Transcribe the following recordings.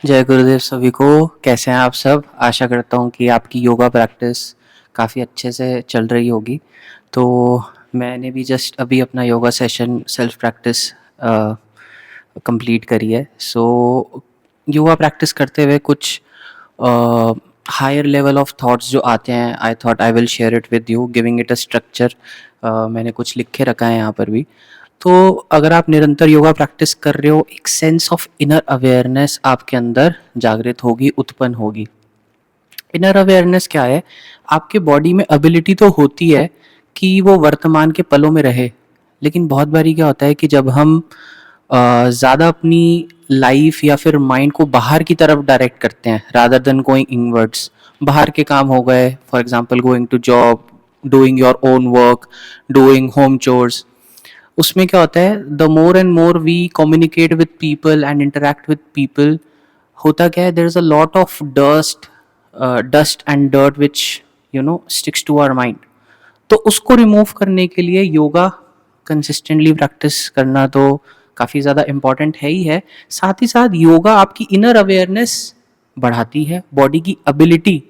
जय गुरुदेव सभी को। कैसे हैं आप सब? आशा करता हूँ कि आपकी योगा प्रैक्टिस काफ़ी अच्छे से चल रही होगी। तो मैंने भी जस्ट अभी अपना yoga session self practice complete करी है। सो योगा प्रैक्टिस करते हुए कुछ हायर लेवल ऑफ थॉट्स जो आते हैं, I thought I will share it with you giving it a structure. मैंने कुछ लिख के रखा है यहाँ पर भी। तो अगर आप निरंतर योगा प्रैक्टिस कर रहे हो, एक सेंस ऑफ इनर अवेयरनेस आपके अंदर जागृत होगी, उत्पन्न होगी। इनर अवेयरनेस क्या है? आपके बॉडी में एबिलिटी तो होती है कि वो वर्तमान के पलों में रहे, लेकिन बहुत बारी क्या होता है कि जब हम ज़्यादा अपनी लाइफ या फिर माइंड को बाहर की तरफ डायरेक्ट करते हैं रादर देन गोइंग इनवर्ड्स, बाहर के काम हो गए, for example going to job, doing your own work, doing home chores, उसमें क्या होता है, the more and more we communicate with people and interact with people, होता क्या है, there is a lot of dust and dirt which sticks to our mind. तो उसको remove करने के लिए योगा कंसिस्टेंटली प्रैक्टिस करना तो काफ़ी ज़्यादा इम्पॉर्टेंट है ही है। साथ ही साथ योगा आपकी इनर अवेयरनेस बढ़ाती है, बॉडी की एबिलिटी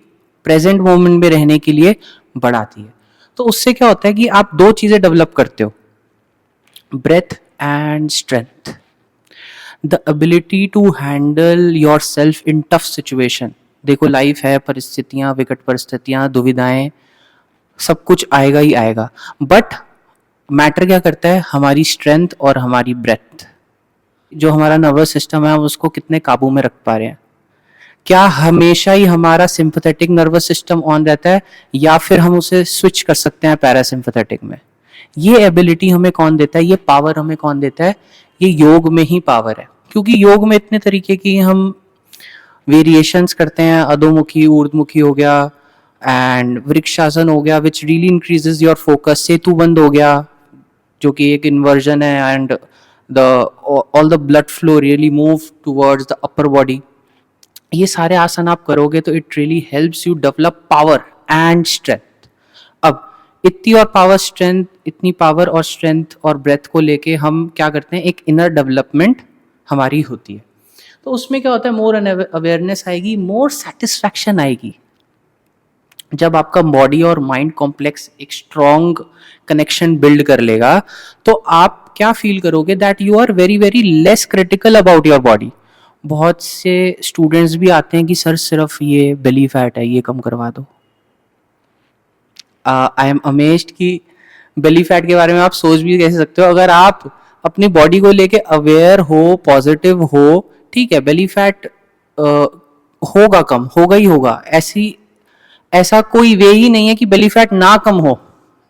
प्रेजेंट मोमेंट में रहने के लिए बढ़ाती है। तो उससे क्या होता है कि आप दो चीज़ें डेवलप करते हो, breath and strength, the ability to handle yourself in tough situation। देखो लाइफ है, परिस्थितियां, विकट परिस्थितियां, दुविधाएं, सब कुछ आएगा ही आएगा, बट मैटर क्या करता है, हमारी स्ट्रेंथ और हमारी ब्रेथ। जो हमारा नर्वस सिस्टम है, हम उसको कितने काबू में रख पा रहे हैं? क्या हमेशा ही हमारा सिंपैथेटिक नर्वस सिस्टम ऑन रहता है, या फिर हम उसे स्विच कर सकते हैं पैरासिम्पैथेटिक में? ये एबिलिटी हमें कौन देता है, ये पावर हमें कौन देता है? ये योग में ही पावर है। क्योंकि योग में इतने तरीके की हम वेरिएशंस करते हैं, अधोमुखी, ऊर्ध्वमुखी हो गया, एंड वृक्षासन हो गया, which really increases your focus. Setubandh हो गया, जो कि एक इन्वर्जन है, and the all the blood flow really move towards the upper body. ये सारे आसन आप करोगे तो it really helps you develop power and strength. अब इतनी पावर और स्ट्रेंथ और ब्रेथ को लेके हम क्या करते हैं, एक इनर डेवलपमेंट हमारी होती है। तो उसमें क्या होता है, मोर अवेयरनेस आएगी, मोर सेटिस्फैक्शन आएगी। जब आपका बॉडी और माइंड कॉम्प्लेक्स एक स्ट्रॉन्ग कनेक्शन बिल्ड कर लेगा, तो आप क्या फील करोगे, that you are very very less critical about your body. बहुत से स्टूडेंट्स भी आते हैं कि सर सिर्फ ये बेली फैट है, ये कम करवा दो। आई एम अमेज्ड कि बेली फैट के बारे में आप सोच भी कैसे सकते हो? अगर आप अपनी बॉडी को लेके अवेयर हो, पॉजिटिव हो, ठीक है, बेली फैट होगा, कम होगा ही होगा। ऐसा कोई वे ही नहीं है कि बेली फैट ना कम हो,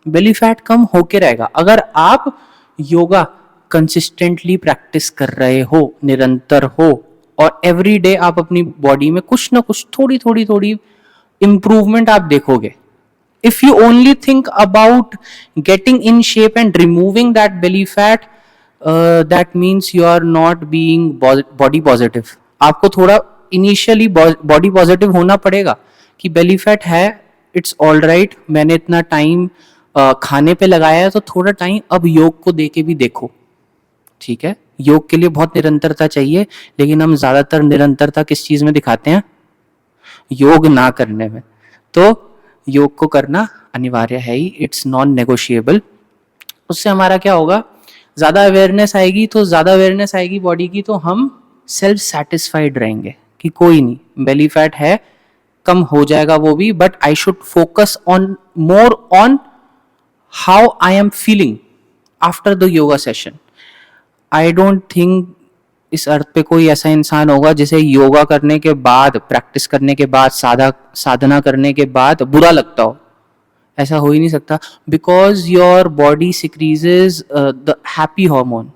बेली फैट कम होके रहेगा अगर आप योगा कंसिस्टेंटली प्रैक्टिस कर रहे हो, निरंतर हो, और एवरी डे आप अपनी बॉडी में कुछ ना कुछ थोड़ी थोड़ी थोड़ी इंप्रूवमेंट आप देखोगे। If you only think about getting in shape and removing that belly fat, that means you are not being body positive। आपको थोड़ा इनिशियली बॉडी पॉजिटिव होना पड़ेगा कि बेली फैट है, इट्स ऑल राइट, मैंने इतना टाइम खाने पे लगाया है, तो थोड़ा टाइम अब योग को दे के भी देखो। ठीक है, योग के लिए बहुत निरंतरता चाहिए, लेकिन हम ज्यादातर निरंतरता किस चीज में दिखाते हैं? योग ना करने में। तो योग को करना अनिवार्य है ही, इट्स नॉन नेगोशिएबल। उससे हमारा क्या होगा, ज्यादा अवेयरनेस आएगी, तो ज्यादा अवेयरनेस आएगी बॉडी की, तो हम सेल्फ सेटिस्फाइड रहेंगे कि कोई नहीं, बेली फैट है, कम हो जाएगा वो भी, but I should focus on more on how I am feeling after the yoga session. I don't think इस अर्थ पे कोई ऐसा इंसान होगा जिसे योगा करने के बाद, प्रैक्टिस करने के बाद, साधना करने के बाद बुरा लगता हो। ऐसा हो ही नहीं सकता, because your body secretes the happy hormone.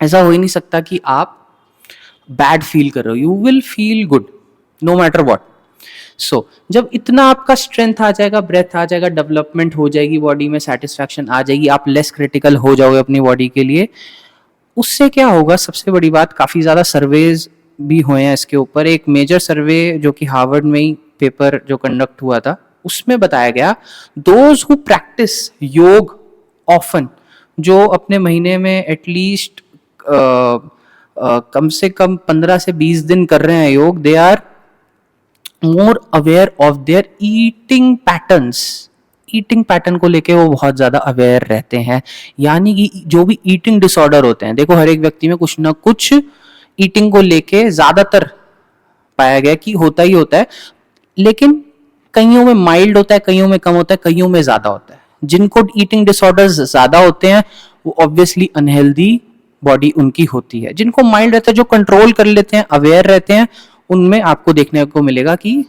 ऐसा हो ही नहीं सकता कि आप बैड फील कर रहे हो, you will feel good no matter what. So जब इतना आपका स्ट्रेंथ आ जाएगा, ब्रेथ आ जाएगा, डेवलपमेंट हो जाएगी बॉडी में, सेटिस्फैक्शन आ जाएगी, आप लेस क्रिटिकल हो जाओगे अपनी बॉडी के लिए। उससे क्या होगा, सबसे बड़ी बात, काफी ज्यादा सर्वेज भी हुए हैं इसके ऊपर। एक मेजर सर्वे जो कि हार्वर्ड में ही पेपर जो कंडक्ट हुआ था, उसमें बताया गया, दोज हु प्रैक्टिस योग ऑफन, जो अपने महीने में एटलीस्ट कम से कम 15 से 20 दिन कर रहे हैं योग, they are more aware of their eating patterns. Eating pattern को लेके वो बहुत ज़्यादा अवेयर रहते हैं। यानी कि जो भी ईटिंग डिसऑर्डर होते हैं, देखो हर एक व्यक्ति में कुछ ना कुछ ईटिंग को लेके ज़्यादातर पाया गया कि होता ही होता है, लेकिन कईयों में माइल्ड होता है, कईयों में कम होता है, कईयों में ज़्यादा होता है। जिनको ईटिंग डिसऑर्डर्स ज़्यादा होते हैं वो ऑब्वियसली अनहेल्दी बॉडी उनकी होती है। जिनको माइल्ड रहता है, जो कंट्रोल कर लेते हैं, अवेयर रहते हैं, उनमें आपको देखने को मिलेगा कि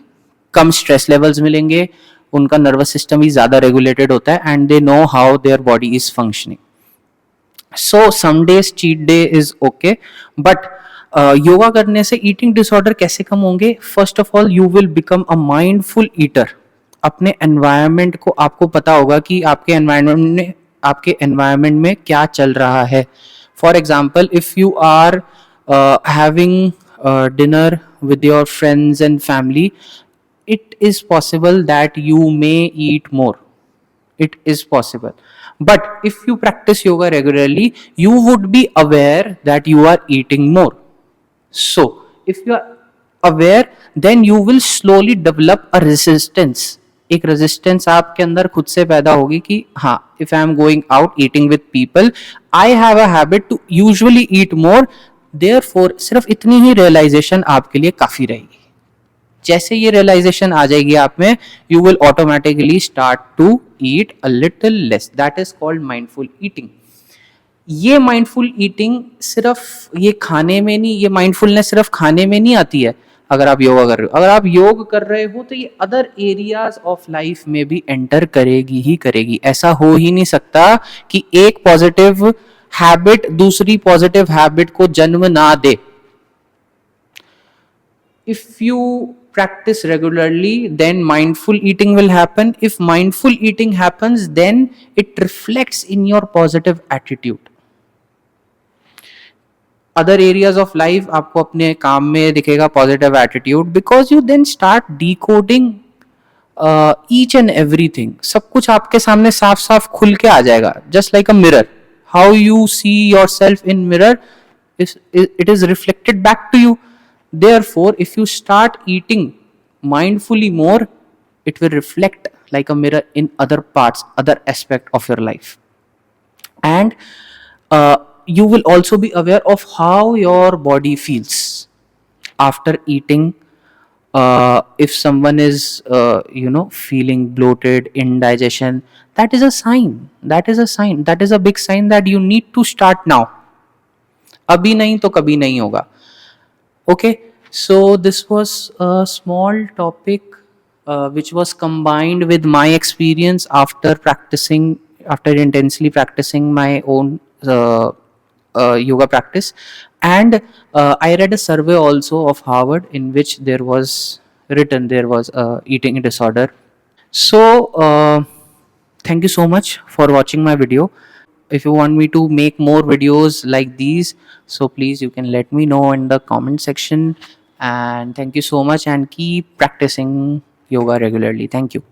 कम स्ट्रेस लेवल्स मिलेंगे, उनका नर्वस सिस्टम ही ज़्यादा रेगुलेटेड होता है and they know how their body is functioning. So some days cheat day is okay, but yoga करने से ईटिंग डिसऑर्डर कैसे कम होंगे? First of all you will become a mindful eater. अपने environment को आपको पता होगा कि आपके एनवायरनमेंट में क्या चल रहा है। For example, if you are having dinner with your friends and family, it is possible that you may eat more. It is possible. But if you practice yoga regularly, you would be aware that you are eating more. So, if you are aware, then you will slowly develop a resistance. एक resistance आपके अंदर खुद से पैदा होगी कि हाँ, if I am going out eating with people, I have a habit to usually eat more. Therefore सिर्फ इतनी ही रियलाइजेशन आपके लिए काफी रहेगी। जैसे ये रियलाइजेशन आ जाएगी आप में, you will automatically start to eat a little less. That is called mindful eating. ये माइंडफुल ईटिंग सिर्फ ये खाने में नहीं, ये माइंडफुलनेस सिर्फ खाने में नहीं आती है। अगर आप योगा कर रहे हो, अगर आप योग कर रहे हो, तो ये अदर एरियाज ऑफ लाइफ में भी एंटर करेगी ही करेगी। ऐसा हो ही नहीं सकता कि एक पॉजिटिव हैबिट दूसरी पॉजिटिव हैबिट को जन्म ना दे। If you practice regularly, then mindful eating will happen. If mindful eating happens, then it reflects in your positive attitude. Other areas of life आपको अपने काम में दिखेगा positive attitude, because you then start decoding each and everything. सब कुछ आपके सामने साफ साफ खुल के आ जाएगा, just like a mirror. How you see yourself in mirror, it is reflected back to you. Therefore, if you start eating mindfully more, it will reflect like a mirror in other parts, other aspect of your life. And you will also be aware of how your body feels after eating. If someone is feeling bloated, indigestion, that is a sign, that is a big sign that you need to start now. अभी नहीं तो कभी नहीं होगा. Okay, so this was a small topic which was combined with my experience after intensely practicing my own yoga practice. And I read a survey also of Harvard in which there was eating disorder. So thank you so much for watching my video. If you want me to make more videos like these, so please you can let me know in the comment section. And thank you so much, and keep practicing yoga regularly. Thank you.